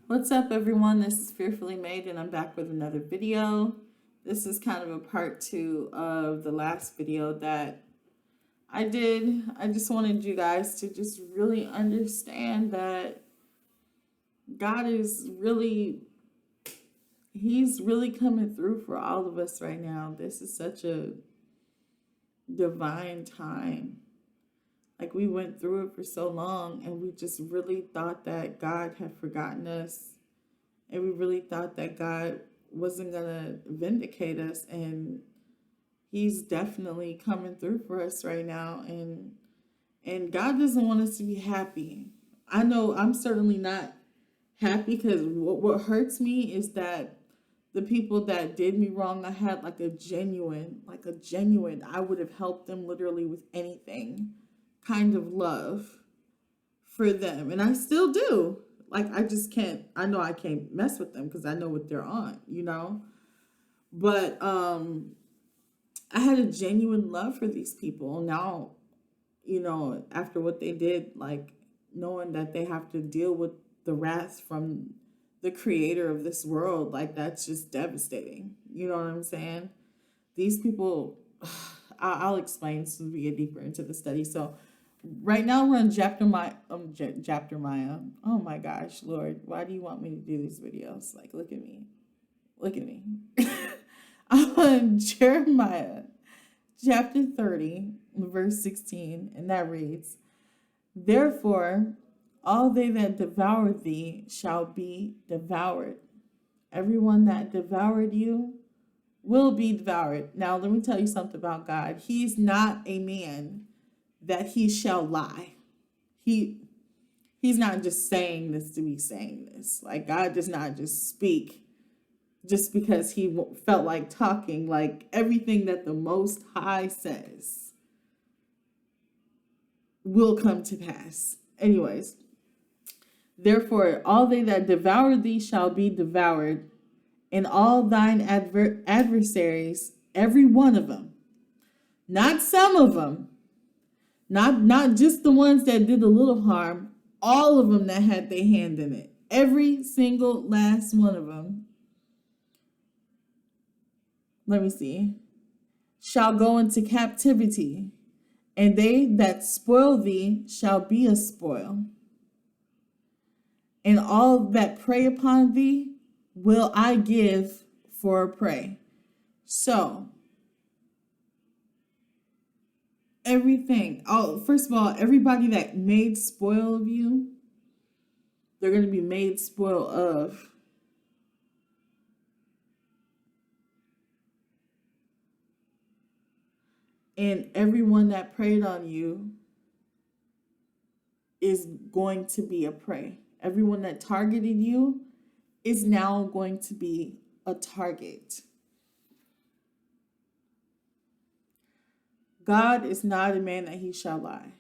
What's up, everyone? This is Fearfully Made, and I'm back with another video. This is kind of a part two of the last video that I did. I just wanted you guys to just really understand that God is really, He's really coming through for all of us right now. This is such a divine time. Like, we went through it for so long, and we just really thought that God had forgotten us. And we really thought that God wasn't going to vindicate us. And He's definitely coming through for us right now. And God doesn't want us to be happy. I know I'm certainly not happy, because what hurts me is that the people that did me wrong, I had I would have helped them literally with anything kind of love for them. And I still do. Like, I just can't, I know I can't mess with them because I know what they're on. But I had a genuine love for these people. Now, after what they did, like, knowing that they have to deal with the wrath from the creator of this world, like, that's just devastating. You know what I'm saying? These people, I'll explain as we get deeper into the study. So, right now we're on chapter Maya. Oh my gosh, Lord, why do you want me to do these videos? Like, look at me. I'm on Jeremiah chapter 30, verse 16, and that reads, "Therefore, all they that devour thee shall be devoured. Everyone that devoured you will be devoured." Now, let me tell you something about God. He's not a man that he shall lie. He he's not just saying this to be saying this. Like, God does not just speak just because he felt like talking. Like, everything that the Most High says will come to pass. Anyways, therefore, all they that devour thee shall be devoured, and all thine adversaries, every one of them, not some of them, not just the ones that did a little harm, all of them that had their hand in it, every single last one of them. Let me see. Shall go into captivity, and they that spoil thee shall be a spoil, and all that prey upon thee will I give for a prey. So, everything. Oh, first of all, everybody that made spoil of you, they're going to be made spoil of. And everyone that preyed on you is going to be a prey. Everyone that targeted you is now going to be a target. God is not a man that he shall lie.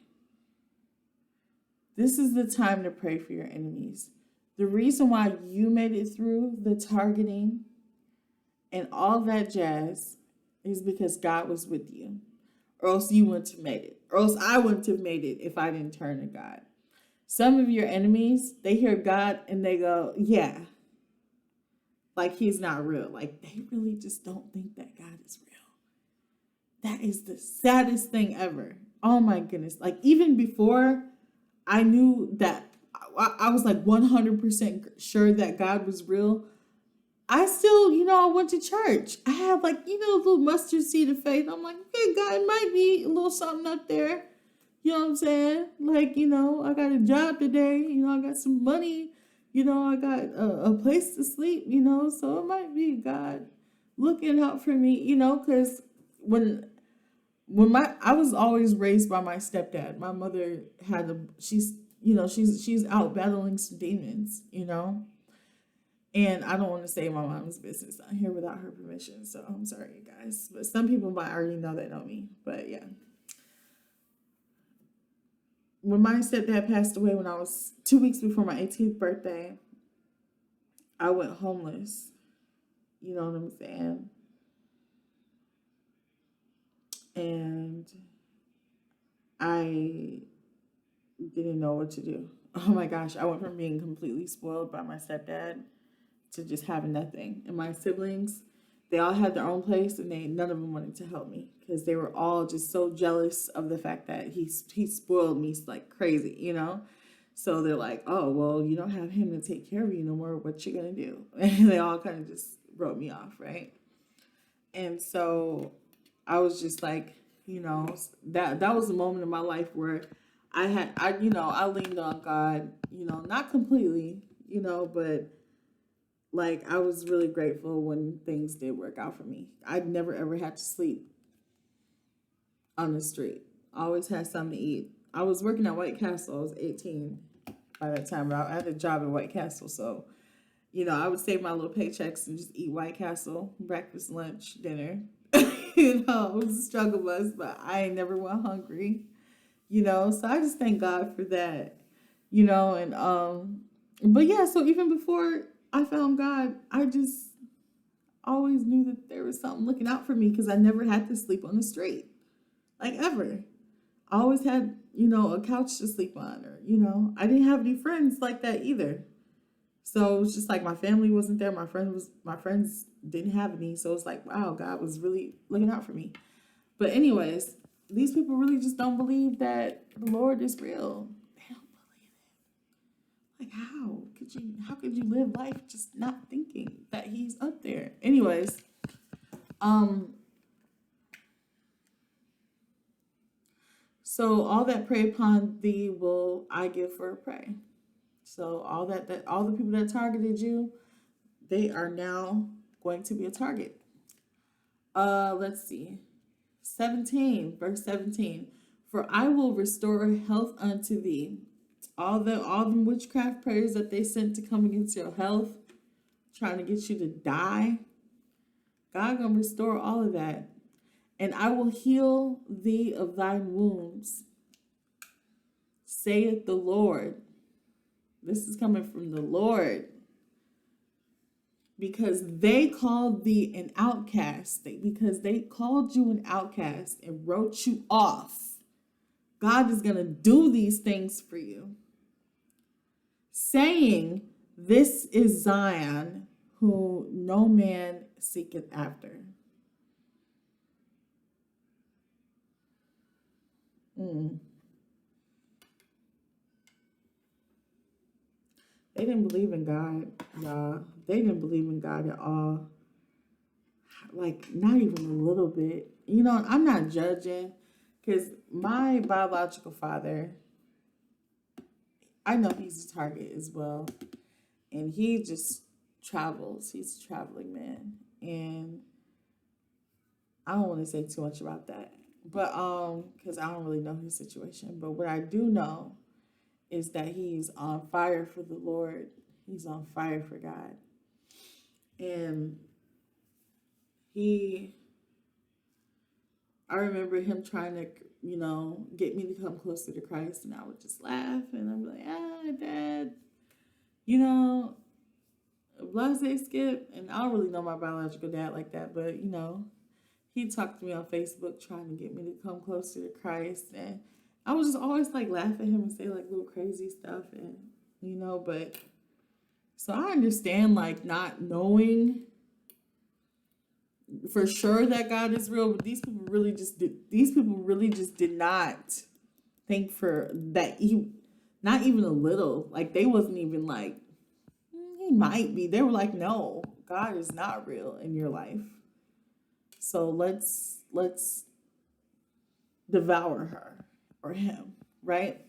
This is the time to pray for your enemies. The reason why you made it through the targeting and all that jazz is because God was with you. Or else you wouldn't have made it. Or else I wouldn't have made it if I didn't turn to God. Some of your enemies, they hear God and they go, yeah, like he's not real. Like, they really just don't think that God is real. That is the saddest thing ever. Oh my goodness. Like, even before I knew that, I was like 100% sure that God was real, I still, I went to church. I have, like, a little mustard seed of faith. I'm like, okay, God, might be a little something up there. You know what I'm saying? Like, I got a job today. I got some money. I got a place to sleep, so it might be God looking out for me, because when I was always raised by my stepdad. My mother she's out battling some demons, and I don't want to say my mom's business out here without her permission, so I'm sorry, you guys. But some people might already know that know me. But yeah. When my stepdad passed away when I was 2 weeks before my 18th birthday, I went homeless. You know what I'm saying? And I didn't know what to do. Oh my gosh, I went from being completely spoiled by my stepdad to just having nothing. And my siblings, they all had their own place, and none of them wanted to help me because they were all just so jealous of the fact that he spoiled me like crazy, you know. So they're like, "Oh, well, you don't have him to take care of you no more. What you gonna do?" And they all kind of just wrote me off, right? And so I was just like, that was a moment in my life where I leaned on God, not completely, but like I was really grateful when things did work out for me. I'd never ever had to sleep on the street. I always had something to eat. I was working at White Castle. I was 18 by that time. I had a job at White Castle, so I would save my little paychecks and just eat White Castle, breakfast, lunch, dinner. It was a struggle bus, but I ain't never went hungry. So I just thank God for that. And but yeah, so even before I found God, I just always knew that there was something looking out for me because I never had to sleep on the street, like ever. I always had, a couch to sleep on, or I didn't have any friends like that either. So it was just like my family wasn't there. My friends didn't have any. So it's like, wow, God was really looking out for me. But anyways, these people really just don't believe that the Lord is real. They don't believe it. Like how could you live life just not thinking that he's up there? Anyways, so all that prey upon thee will I give for a prey. So all all the people that targeted you, they are now going to be a target. Let's see. 17, verse 17. For I will restore health unto thee. All the witchcraft prayers that they sent to come against your health, trying to get you to die, God gonna restore all of that. And I will heal thee of thine wounds, saith the Lord. This is coming from the Lord. Because they called thee an outcast. Because they called you an outcast and wrote you off. God is going to do these things for you. Saying, this is Zion, who no man seeketh after. They didn't believe in God, y'all. They didn't believe in God at all. Like, not even a little bit. I'm not judging, because my biological father, I know he's a target as well. And he just travels. He's a traveling man. And I don't want to say too much about that. But, because I don't really know his situation. But what I do know is that he's on fire for the Lord. He's on fire for God. And I remember him trying to, get me to come closer to Christ. And I would just laugh. And I'm like, Dad, blase Skip. And I don't really know my biological dad like that. But, he talked to me on Facebook trying to get me to come closer to Christ. And I was just always like laugh at him and say like little crazy stuff. And, but so I understand like not knowing for sure that God is real, but these people really just did not think for that. Not even a little, like they wasn't even like, he might be. They were like, no, God is not real in your life. So let's devour her or him, right?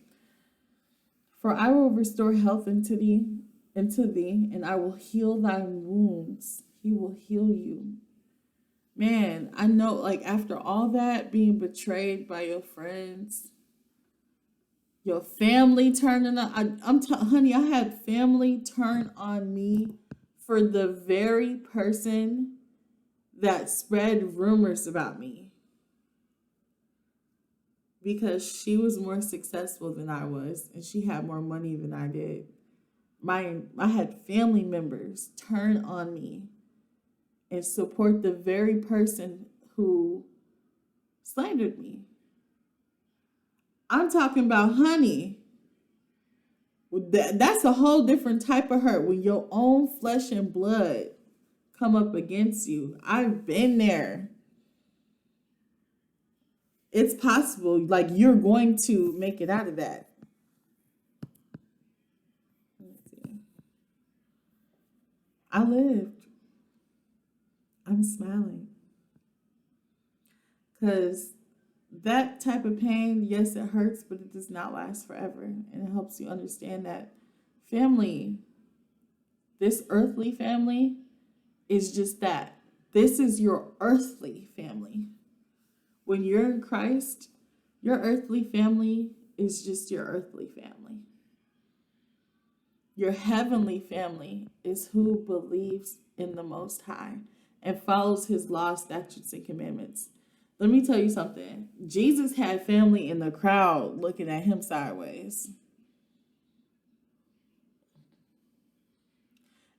For I will restore health into thee, and I will heal thy wounds. He will heal you. Man, I know, like, after all that, being betrayed by your friends, your family turning on, honey, I had family turn on me for the very person that spread rumors about me. Because she was more successful than I was, and she had more money than I did. I had family members turn on me and support the very person who slandered me. I'm talking about, honey, That's a whole different type of hurt when your own flesh and blood come up against you. I've been there. It's possible, like you're going to make it out of that. Let's see. I lived. I'm smiling. Because that type of pain, yes, it hurts, but it does not last forever. And it helps you understand that family, this earthly family, is just that. This is your earthly family. When you're in Christ, your earthly family is just your earthly family. Your heavenly family is who believes in the Most High and follows his laws, statutes, and commandments. Let me tell you something. Jesus had family in the crowd looking at him sideways.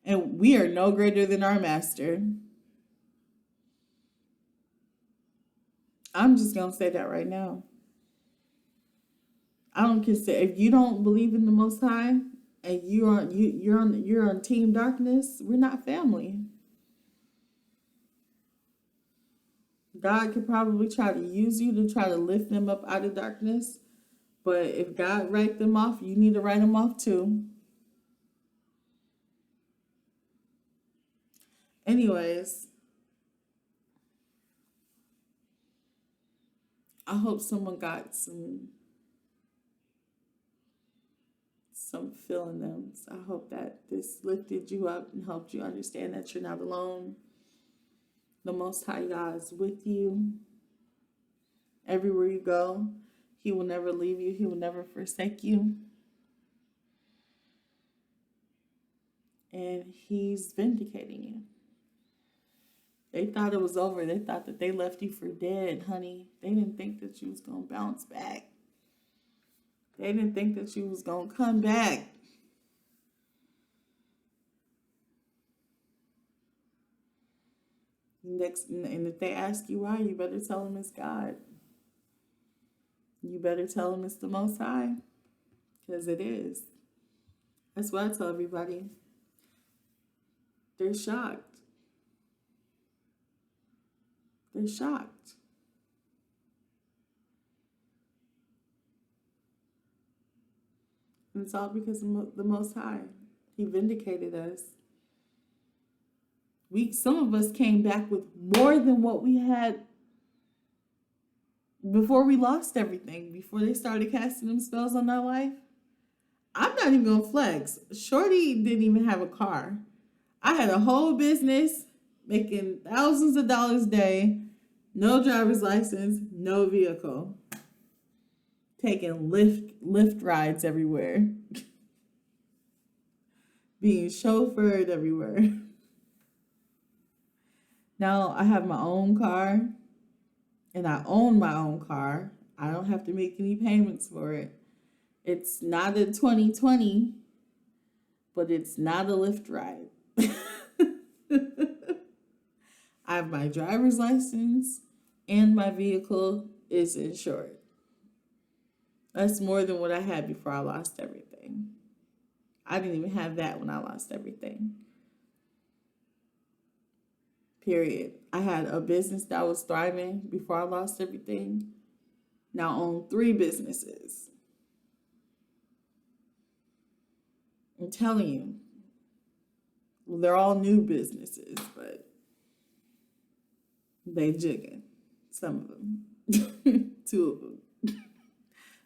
And we are no greater than our master. I'm just going to say that right now. I don't consider, if you don't believe in the Most High and you're on Team Darkness, we're not family. God could probably try to use you to try to lift them up out of darkness. But if God write them off, you need to write them off too. Anyways, I hope someone got some feeling them. So I hope that this lifted you up and helped you understand that you're not alone. The Most High God is with you. Everywhere you go, he will never leave you. He will never forsake you. And he's vindicating you. They thought it was over. They thought that they left you for dead, honey. They didn't think that you was going to bounce back. They didn't think that you was going to come back. And if they ask you why, you better tell them it's God. You better tell them it's the Most High. Because it is. That's what I tell everybody. They're shocked. They're shocked. And it's all because of the Most High. He vindicated us. Some of us came back with more than what we had before we lost everything, before they started casting them spells on our life. I'm not even going to flex. Shorty didn't even have a car. I had a whole business making thousands of dollars a day, no driver's license, no vehicle. Taking Lyft rides everywhere. Being chauffeured everywhere. Now I have my own car and I own my own car. I don't have to make any payments for it. It's not a 2020, but it's not a Lyft ride. I have my driver's license and my vehicle is insured. That's more than what I had before I lost everything. I didn't even have that when I lost everything. Period. I had a business that was thriving before I lost everything. Now I own 3 businesses. I'm telling you. Well, they're all new businesses, but they jigging. Some of them. 2 of them.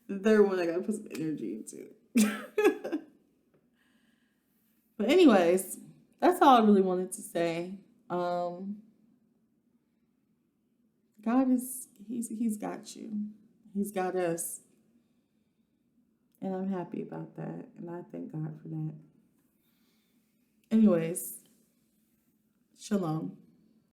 The third one I gotta put some energy into. But anyways, that's all I really wanted to say. God he's got you. He's got us. And I'm happy about that. And I thank God for that. Anyways, shalom.